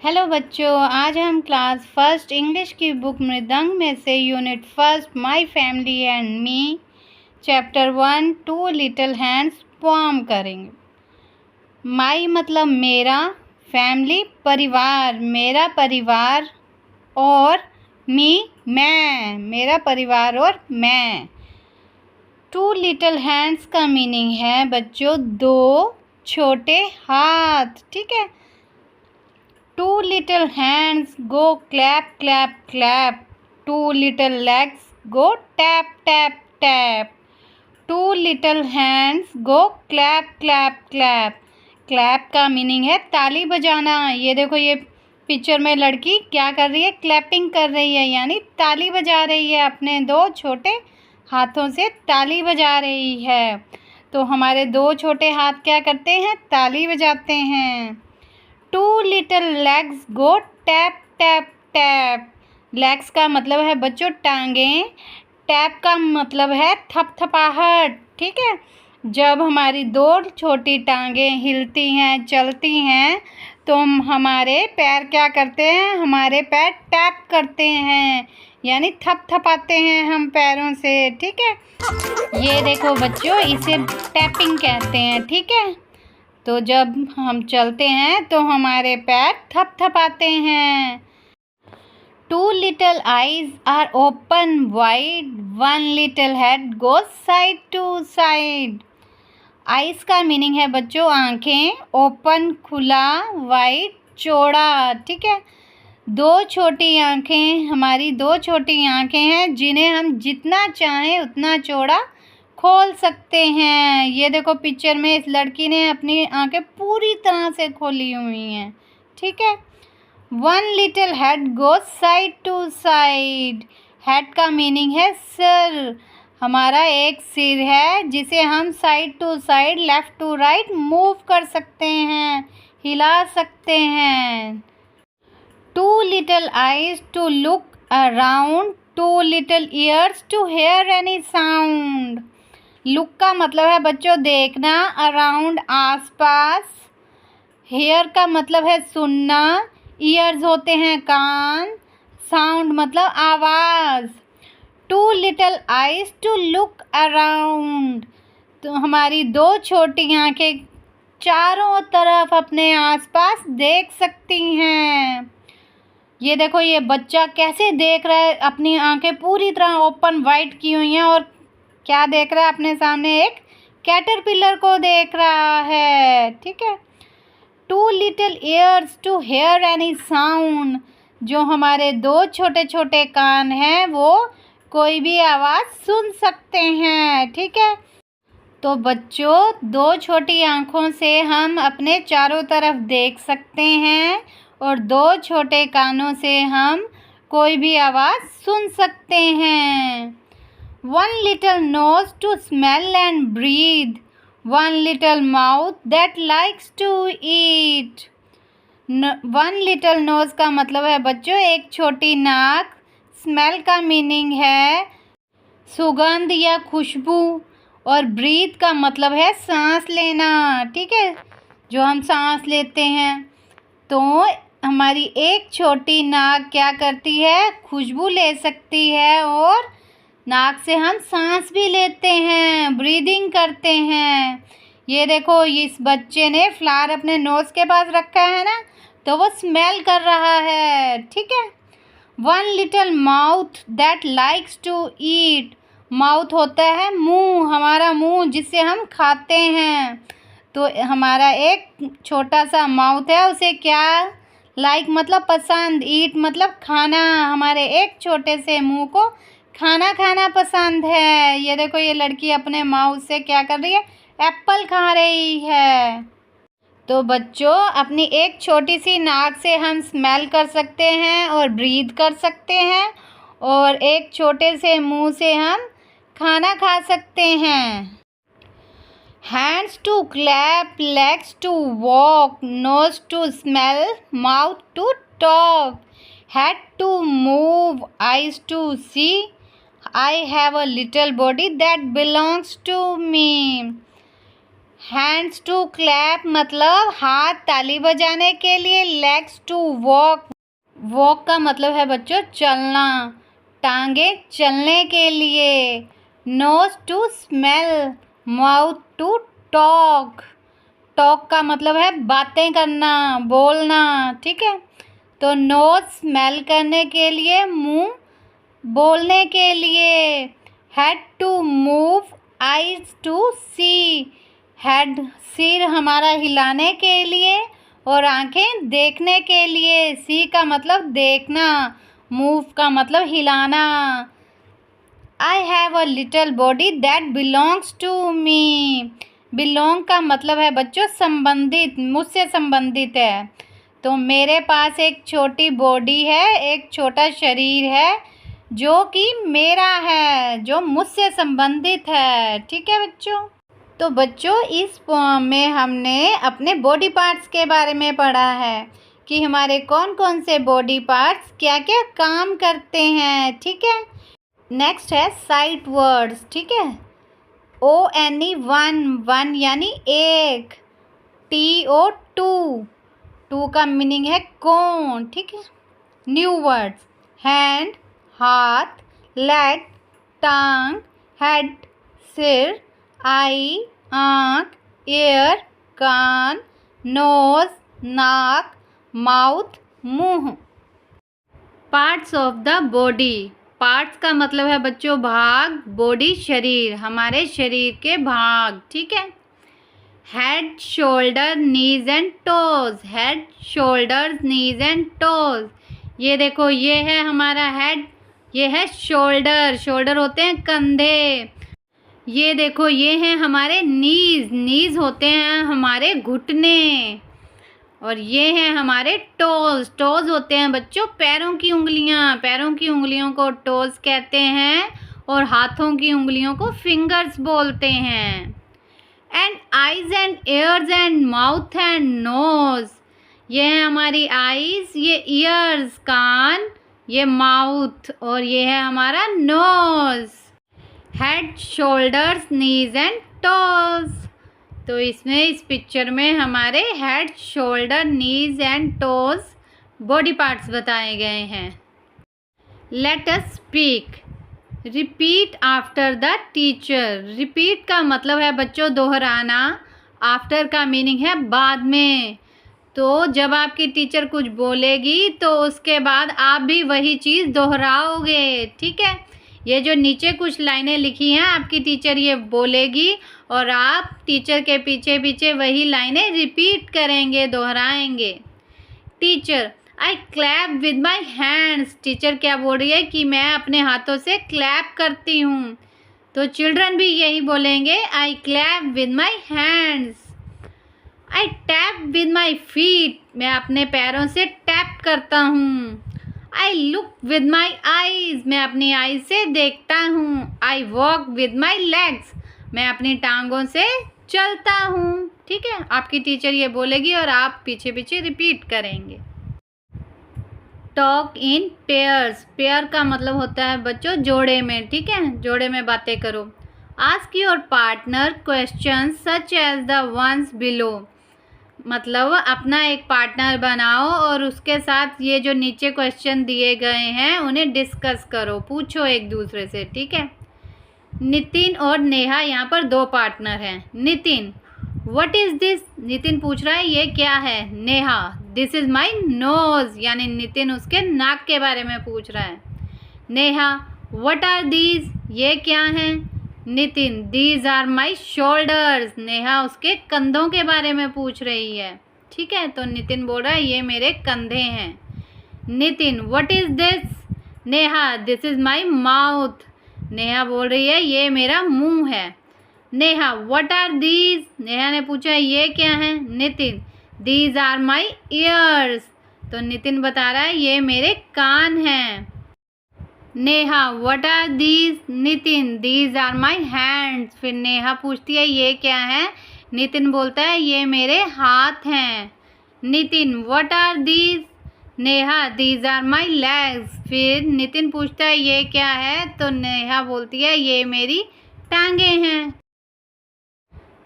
Hello बच्चों, आज हम क्लास फर्स्ट इंग्लिश की बुक मृदंग में से unit first my family and me chapter 1 two little hands poem करेंगे। माय मतलब मेरा, फैमिली परिवार, मेरा परिवार, और मी मैं, मेरा परिवार और मैं। टू लिटिल हैंड्स का मीनिंग है बच्चों दो छोटे हाथ, ठीक है। Two little hands go clap, clap, clap. Two little legs go tap, tap, tap. Two little hands go clap, clap, clap. Clap का मीनिंग है ताली बजाना। ये देखो, ये पिक्चर में लड़की क्या कर रही है, क्लैपिंग कर रही है, यानी ताली बजा रही है। अपने दो छोटे हाथों से ताली बजा रही है। तो हमारे दो छोटे हाथ क्या करते हैं, ताली बजाते हैं। Two little legs go tap tap tap. Legs का मतलब है बच्चों टांगें, टैप का मतलब है थपथपाहट, ठीक है। जब हमारी दो छोटी टांगें हिलती हैं, चलती हैं, तो हमारे पैर क्या करते हैं, हमारे पैर टैप करते हैं, यानी थपथपाते हैं हम पैरों से, ठीक है। ये देखो बच्चों, इसे टैपिंग कहते हैं, ठीक है। तो जब हम चलते हैं तो हमारे पैर थपथपाते हैं। Two little eyes are open wide, one little head goes side to side. Eyes का मीनिंग है बच्चों आंखें, ओपन खुला, वाइड चौड़ा, ठीक है। दो छोटी आंखें, हमारी दो छोटी आंखें हैं जिन्हें हम जितना चाहें उतना चौड़ा खोल सकते हैं। ये देखो पिक्चर में इस लड़की ने अपनी आंखें पूरी तरह से खोली हुई हैं, ठीक है। One little head goes side to side. Head का मीनिंग है सिर। हमारा एक सिर है जिसे हम side to side, left to right move कर सकते हैं, हिला सकते हैं। Two little eyes to look around, two little ears to hear any sound. Look का मतलब है बच्चों देखना, अराउंड आसपास, हेयर का मतलब है सुनना, ईयर्स होते हैं कान, साउंड मतलब आवाज़। Two little eyes to look around, तो हमारी दो छोटी आंखें चारों तरफ अपने आसपास देख सकती हैं। ये देखो, ये बच्चा कैसे देख रहा है, अपनी आंखें पूरी तरह ओपन वाइड की हुई हैं और क्या देख रहा है, अपने सामने एक कैटरपिलर को देख रहा है, ठीक है। Two little ears to hear any sound, जो हमारे दो छोटे छोटे कान हैं वो कोई भी आवाज़ सुन सकते हैं, ठीक है। तो बच्चों दो छोटी आँखों से हम अपने चारों तरफ देख सकते हैं और दो छोटे कानों से हम कोई भी आवाज़ सुन सकते हैं। One little nose to smell and breathe, one little mouth that likes to eat. One little nose का मतलब है बच्चों एक छोटी नाक, स्मेल का मीनिंग है सुगंध या खुशबू, और ब्रीथ का मतलब है सांस लेना, ठीक है, जो हम सांस लेते हैं। तो हमारी एक छोटी नाक क्या करती है, खुशबू ले सकती है और नाक से हम सांस भी लेते हैं, ब्रीदिंग करते हैं। ये देखो, इस बच्चे ने फ्लावर अपने नोज़ के पास रखा है ना, तो वो स्मेल कर रहा है, ठीक है। One little mouth that likes to eat. Mouth होता है मुंह, हमारा मुंह जिससे हम खाते हैं। तो हमारा एक छोटा सा माउथ है, उसे क्या लाइक मतलब पसंद, ईट मतलब खाना, हमारे एक छोटे से मुंह को खाना खाना पसंद है। ये देखो, ये लड़की अपने माउथ से क्या कर रही है, एप्पल खा रही है। तो बच्चों अपनी एक छोटी सी नाक से हम स्मेल कर सकते हैं और ब्रीथ कर सकते हैं, और एक छोटे से मुंह से हम खाना खा सकते हैं। Hands to clap, legs to walk, nose to smell, mouth to talk, head to move, eyes to see, I have a little body that belongs to me. Hands to clap मतलब हाथ ताली बजाने के लिए। लेग्स टू वॉक, वॉक का मतलब है बच्चों चलना, टांगे चलने के लिए। Nose to smell, mouth to talk, talk का मतलब है बातें करना, बोलना, ठीक है। तो नोज स्मेल करने के लिए, मुंह बोलने के लिए। Head to move, eyes to see, head सिर हमारा हिलाने के लिए और आंखें देखने के लिए। सी का मतलब देखना, मूव का मतलब हिलाना। I have a little body that belongs to me, belong का मतलब है बच्चों संबंधित, मुझसे संबंधित है। तो मेरे पास एक छोटी बॉडी है, एक छोटा शरीर है जो कि मेरा है, जो मुझसे संबंधित है, ठीक है बच्चों। तो बच्चों इस पोएम में हमने अपने बॉडी पार्ट्स के बारे में पढ़ा है कि हमारे कौन कौन से बॉडी पार्ट्स क्या क्या काम करते हैं, ठीक है। नेक्स्ट है साइट वर्ड्स, ठीक है। ONE वन, वन यानी एक। TO टू, टू का मीनिंग है कौन, ठीक है। न्यू वर्ड्स हैंड, हाथ, लेग, टांग, हेड सिर, आई आँख, ईयर कान, नोज नाक, माउथ मुंह। Parts of the body, parts का मतलब है बच्चों भाग, बॉडी शरीर, हमारे शरीर के भाग, ठीक है। Head shoulder knees and toes, head shoulder knees and toes, ये देखो ये है हमारा हेड, ये है शोल्डर, शोल्डर होते हैं कंधे। ये देखो ये हैं हमारे नीज, नीज होते हैं हमारे घुटने। और ये हैं हमारे टोज, टोज होते हैं बच्चों पैरों की उंगलियां, पैरों की उंगलियों को टोज कहते हैं और हाथों की उंगलियों को फिंगर्स बोलते हैं। And eyes and ears and mouth and nose, ये है हमारी आईज, ये ईयर्स कान, ये माउथ और ये है हमारा nose. Head shoulders knees and toes, तो इसमें इस पिक्चर में हमारे head shoulder knees and toes body parts बताए गए हैं। Let us speak, repeat after the teacher, repeat का मतलब है बच्चों दोहराना, आफ्टर का मीनिंग है बाद में। तो जब आपकी टीचर कुछ बोलेगी तो उसके बाद आप भी वही चीज़ दोहराओगे, ठीक है। ये जो नीचे कुछ लाइनें लिखी हैं आपकी टीचर ये बोलेगी और आप टीचर के पीछे पीछे वही लाइनें रिपीट करेंगे, दोहराएंगे। Teacher I clap with my hands, teacher क्या बोल रही है कि मैं अपने हाथों से क्लैप करती हूँ। तो चिल्ड्रन भी यही बोलेंगे I clap with my hands. I tap with my feet, मैं अपने पैरों से टैप करता हूँ। I look with my eyes, मैं अपनी आईज से देखता हूँ। I walk with my legs, मैं अपनी टांगों से चलता हूँ, ठीक है। आपकी टीचर ये बोलेगी और आप पीछे पीछे रिपीट करेंगे। टॉक इन पेयर्स, पेयर का मतलब होता है बच्चों जोड़े में, ठीक है, जोड़े में बातें करो। Ask your partner question such as the ones below, मतलब अपना एक पार्टनर बनाओ और उसके साथ ये जो नीचे क्वेश्चन दिए गए हैं उन्हें डिस्कस करो, पूछो एक दूसरे से, ठीक है। नितिन और नेहा यहाँ पर दो पार्टनर हैं। Nitin what is this, Nitin पूछ रहा है ये क्या है। Neha this is my nose, यानी नितिन उसके नाक के बारे में पूछ रहा है। नेहा व्हाट आर दीज, ये क्या हैं। Nitin these are my shoulders, Neha उसके कंधों के बारे में पूछ रही है, ठीक है। तो नितिन बोल रहा है ये मेरे कंधे हैं। Nitin what is this, Neha this is my mouth, Neha बोल रही है ये मेरा मुंह है। Neha what are these, Neha ने पूछा ये क्या है। Nitin these are my ears, तो नितिन बता रहा है ये मेरे कान हैं। Neha what are these, Nitin these are my hands, फिर नेहा पूछती है ये क्या है। नितिन बोलता है ये मेरे हाथ हैं। Nitin what are these, Neha these are my legs, फिर नितिन पूछता है ये क्या है, तो नेहा बोलती है ये मेरी टांगे हैं।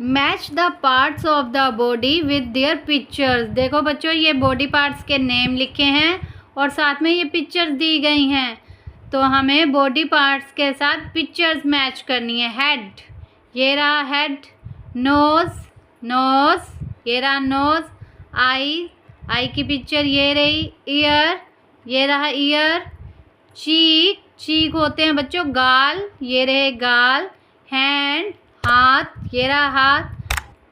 Match the parts of the body with their pictures. देखो बच्चों, ये बॉडी पार्ट्स के नेम लिखे हैं और साथ में ये पिक्चर्स दी गई हैं, तो हमें बॉडी पार्ट्स के साथ पिक्चर्स मैच करनी है। हेड, ये रहा हेड। नोज़, नोज़, ये रहा नोज़। आई, आई की पिक्चर ये रही। ईयर, ये रहा ईयर। चीक, चीक होते हैं बच्चों गाल, ये रहे गाल। हैंड, हाथ, ये रहा हाथ।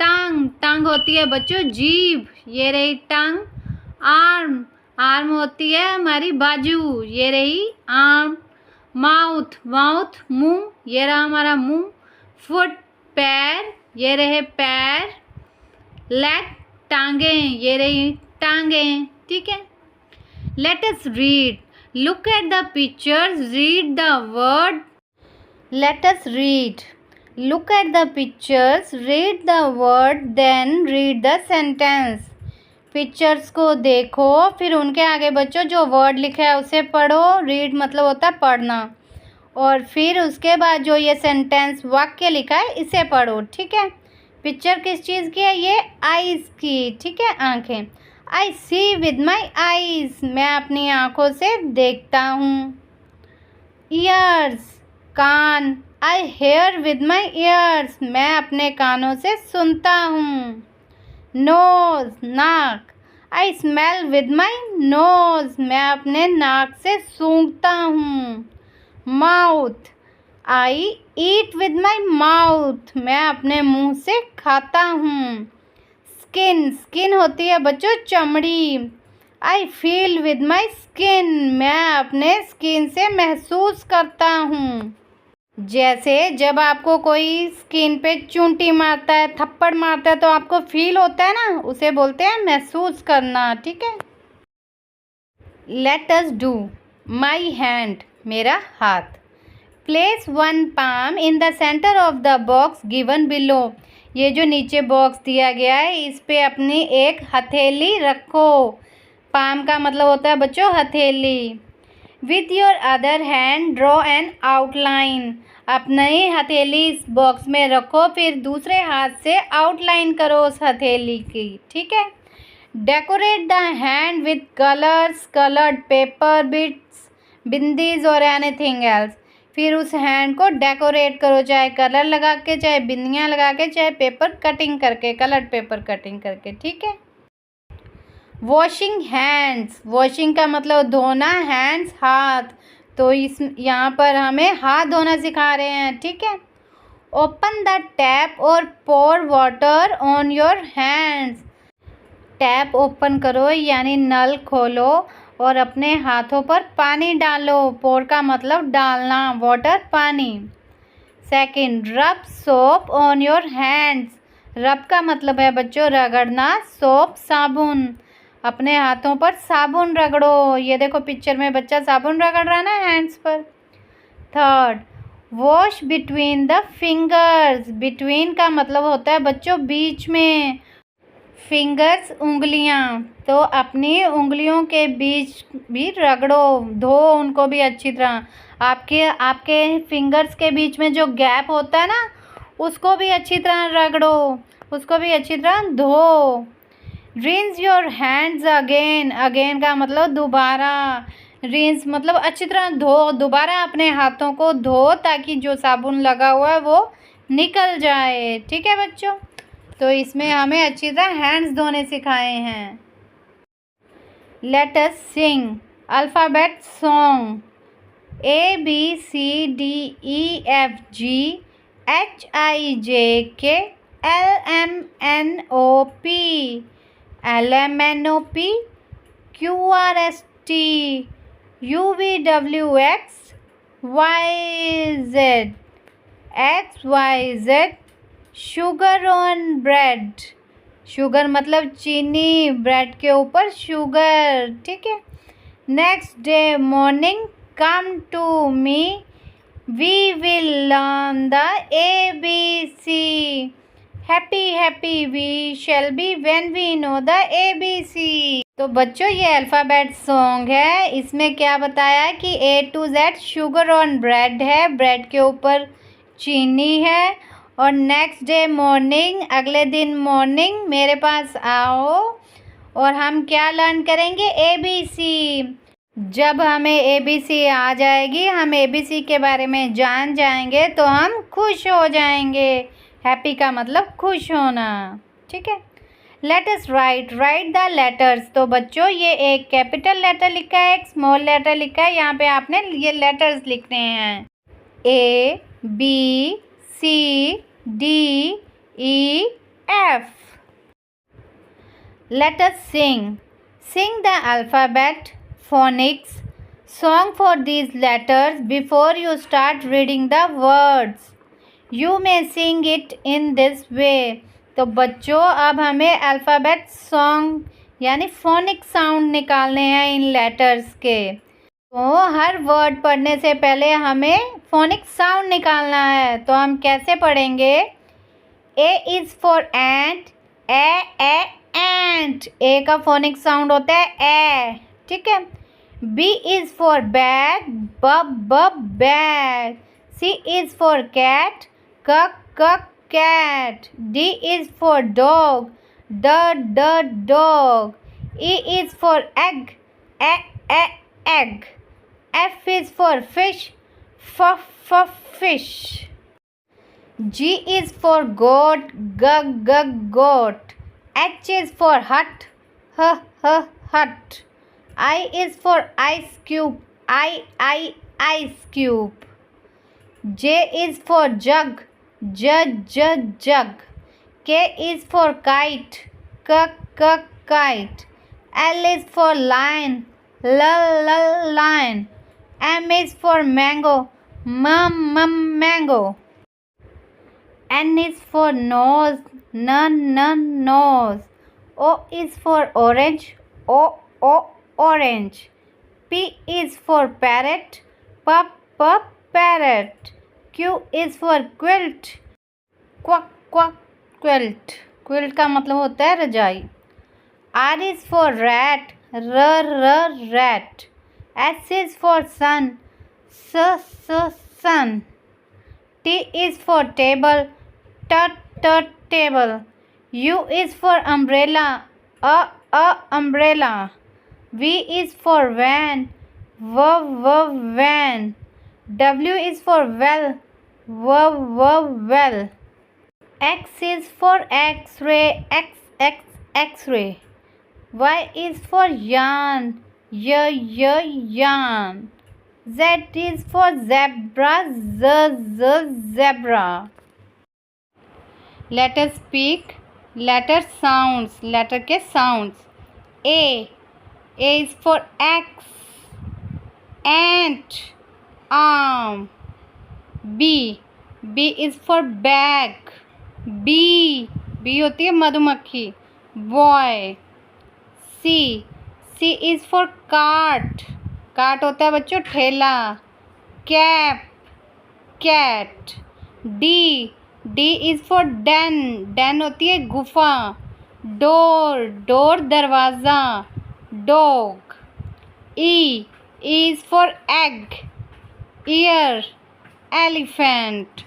टंग, टंग होती है बच्चों जीभ, ये रही टंग। आर्म, आर्म होती है हमारी बाजू, ये रही आर्म। माउथ, माउथ मुंह, ये रहा हमारा मुंह। फुट, पैर, ये रहे पैर। लेग, टांगे, ये रही टांगे। ठीक है। Let us read, look at the pictures, read the word. Let us read, look at the pictures, read the word, then read the sentence। Pictures को देखो, फिर उनके आगे बच्चों जो वर्ड लिखा है उसे पढ़ो। रीड मतलब होता है पढ़ना, और फिर उसके बाद जो ये सेंटेंस वाक्य लिखा है इसे पढ़ो। ठीक है। पिक्चर किस चीज़ की है? ये आईज़ की। ठीक है, आंखें। आई सी विद माई आईज़, मैं अपनी आँखों से देखता हूँ। ईयर्स, कान। I hear with my ears, मैं अपने कानों से सुनता हूँ। नोज, नाक। I smell with my nose, मैं अपने नाक से सूंघता हूँ। Mouth, I eat with my mouth, मैं अपने मुंह से खाता हूँ। स्किन, स्किन होती है बच्चों चमड़ी। I feel with my skin, मैं अपने स्किन से महसूस करता हूँ। जैसे जब आपको कोई स्किन पे चूंटी मारता है, थप्पड़ मारता है, तो आपको फील होता है ना, उसे बोलते हैं महसूस करना। ठीक है। Let us do, my hand, मेरा हाथ। Place one palm in the centre of the box given below, ये जो नीचे बॉक्स दिया गया है इस पे अपनी एक हथेली रखो। पाम का मतलब होता है बच्चों हथेली। With your other hand draw an outline, अपनी हथेली इस बॉक्स में रखो, फिर दूसरे हाथ से आउटलाइन करो उस हथेली की। ठीक है। Decorate the hand with colours, coloured paper, bits, bindis और एनीथिंग एल्स, फिर उस हैंड को डेकोरेट करो, चाहे कलर लगा के, चाहे बिंदियाँ लगा के, चाहे पेपर कटिंग करके, कलर्ड पेपर कटिंग करके। ठीक है। वॉशिंग हैंड्स, वॉशिंग का मतलब धोना, हैंड्स हाथ, तो इस यहाँ पर हमें हाथ धोना सिखा रहे हैं। ठीक है। ओपन द टैप और pour water on your hands, tap open करो यानी नल खोलो और अपने हाथों पर पानी डालो। पोर का मतलब डालना, वाटर पानी। सेकंड, रब सोप ऑन योर हैंड्स, रब का मतलब है बच्चों रगड़ना, सोप साबुन, अपने हाथों पर साबुन रगड़ो। ये देखो पिक्चर में बच्चा साबुन रगड़ रहा है ना हैंड्स पर। Third, wash between the fingers, between का मतलब होता है बच्चों बीच में। फिंगर्स उंगलियां, तो अपनी उंगलियों के बीच भी रगड़ो, धो उनको भी अच्छी तरह। आपके फिंगर्स के बीच में जो गैप होता है ना उसको भी अच्छी तरह रगड़ो, उसको भी अच्छी तरह धो। Rinse your hands again, again का मतलब दोबारा, रिंस मतलब अच्छी तरह धो, दोबारा अपने हाथों को धो ताकि जो साबुन लगा हुआ है वो निकल जाए। ठीक है बच्चों, तो इसमें हमें अच्छी तरह हैंड्स धोने सिखाए हैं। Let us sing alphabet song, ABCDEFG HIJK LMNOP LMNOP QRST UVWX YZ XYZ sugar on bread, sugar मतलब चीनी, ब्रेड के ऊपर शुगर। ठीक है। Next day morning come to me we will learn the ABC, happy happy we shall be when we know the ABC। तो बच्चों ये alphabet song है, इसमें क्या बताया कि A to Z sugar on bread है, ब्रेड के ऊपर चीनी है, और नेक्स्ट डे मॉर्निंग, अगले दिन मॉर्निंग मेरे पास आओ और हम क्या लर्न करेंगे, ABC। जब हमें ABC आ जाएगी, हम ABC के बारे में जान जाएंगे तो हम खुश हो जाएंगे। हैप्पी का मतलब खुश होना, ठीक है। Let us right the letters. तो बच्चों ये एक कैपिटल लेटर लिखा है, एक स्मॉल लेटर लिखा है, यहाँ पे आपने ये लेटर्स लिखने हैं, ABCDEF। Let us sing the alphabet phonics song for these letters before you start reading the words. You may sing it in this way. तो बच्चों अब हमें अल्फ़ाबेट सॉन्ग यानी फोनिक साउंड निकालने हैं इन लेटर्स के। तो हर वर्ड पढ़ने से पहले हमें फोनिक साउंड निकालना है। तो हम कैसे पढ़ेंगे, A is for ant, ant। ए का फोनिक साउंड होता है ए, ठीक है। B is for bag, bag। C is for cat, cat। D is for dog, dog। E is for egg, egg। F is for fish, fish। G is for goat, goat। H is for hut, hut। I is for ice cube, ice cube। J is for jug, jug। K is for kite, kite। L is for lion, lion। M is for mango, mango। N is for nose, nose। O is for orange, orange। P is for parrot, parrot। Q is for quilt, quilt। quilt का मतलब होता है रजाई। R is for rat, rat। S is for sun, sun। T is for table, table। U is for umbrella, umbrella। V is for van, van। W is for well, well। X is for x-ray, x-ray। Y is for yarn, yarn। Z is for zebra, zebra। Let us speak letter sounds, letter के sounds। A is for axe, ant, arm। B is for bag, bee होती है मधुमक्खी, boy। C is for cart होता है बच्चों ठेला, cap, cat। D is for den होती है गुफा, door दरवाज़ा, dog। E is for egg, ear, elephant।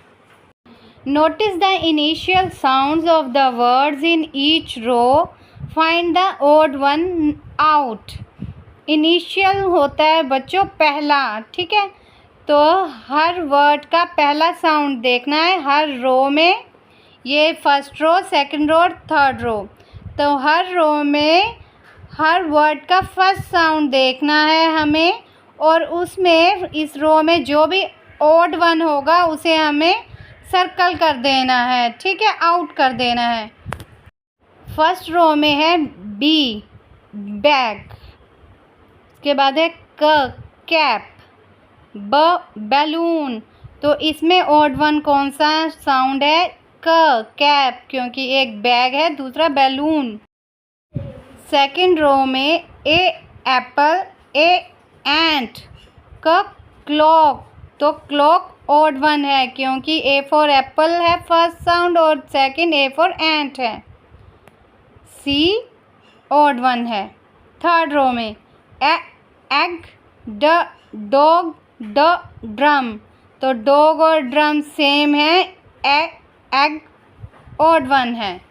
Notice the initial sounds of the words in each row. Find the odd one out. Initial होता है बच्चों पहला, ठीक है। तो हर वर्ड का पहला साउंड देखना है हर रो में, ये फर्स्ट रो, सेकंड रो और थर्ड रो। तो हर रो में हर वर्ड का फर्स्ट साउंड देखना है हमें, और उसमें इस रो में जो भी ऑड वन होगा उसे हमें सर्कल कर देना है, ठीक है, आउट कर देना है। फर्स्ट रो में है बी, बैग। उसके बाद है कैप, बैलून। तो इसमें ऑड वन कौन सा साउंड है, कैप, क्योंकि एक बैग है, दूसरा बैलून। सेकंड रो में ए एप्पल, एंट, क्लॉक। तो क्लॉक ऑड वन है क्योंकि ए फॉर एप्पल है फर्स्ट साउंड और सेकंड ए फॉर एंट है। सी ऑड वन है। थर्ड रो में एग, डॉग, ड्रम। तो डॉग और ड्रम सेम है, एग ऑड वन है।